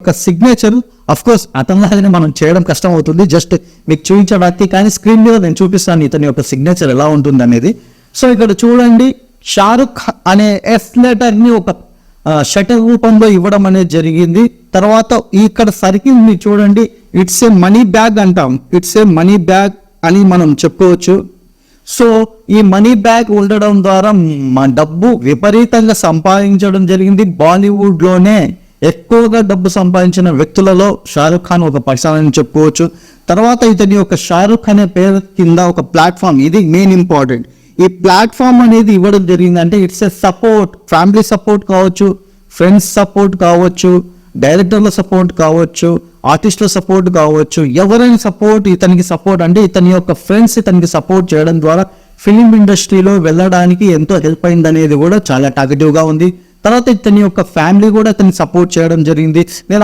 యొక్క signature of course అతనిలాగానే మనం చేయడం కష్టం అవుతుంది, జస్ట్ మీకు చూపించడానికి, కానీ స్క్రీన్ మీద నేను చూపిస్తాను ఇతని యొక్క సిగ్నేచర్ ఎలా ఉంటుంది అనేది. సో ఇక్కడ చూడండి, షారుఖ్ అనే ఎస్ లెటర్ ని ఒక షటర్ రూపంలో ఇవ్వడం అనేది జరిగింది. తర్వాత ఇక్కడ సర్కిల్ ని చూడండి, ఇట్స్ ఏ మనీ బ్యాగ్ అంటాం, ఇట్స్ ఏ మనీ బ్యాగ్ అని మనం చెప్పుకోవచ్చు. సో ఈ మనీ బ్యాగ్ ఉండడం ద్వారా మా డబ్బు విపరీతంగా సంపాదించడం జరిగింది. బాలీవుడ్ లోనే ఎక్కువగా డబ్బు సంపాదించిన వ్యక్తులలో షారుఖ్ ఖాన్ ఒక పర్సన్ అని చెప్పుకోవచ్చు. తర్వాత ఇతని యొక్క షారుఖ్ అనే పేరు కింద ఒక ప్లాట్ఫామ్, ఇది మెయిన్ ఇంపార్టెంట్. ఈ ప్లాట్ఫామ్ అనేది ఇవ్వడం జరిగింది అంటే it's a support, family support కావచ్చు, ఫ్రెండ్స్ సపోర్ట్ కావచ్చు, డైరెక్టర్ల సపోర్ట్ కావచ్చు, ఆర్టిస్టుల సపోర్ట్ కావచ్చు, ఎవరైనా సపోర్ట్ ఇతనికి సపోర్ట్ అంటే ఇతని యొక్క ఫ్రెండ్స్ ఇతనికి సపోర్ట్ చేయడం ద్వారా ఫిలిం ఇండస్ట్రీలో వెళ్ళడానికి ఎంతో హెల్ప్ అయింది అనేది కూడా చాలా టార్గెటివ్ గా ఉంది. తర్వాత ఇతని యొక్క ఫ్యామిలీ కూడా ఇతన్ని సపోర్ట్ చేయడం జరిగింది. నేను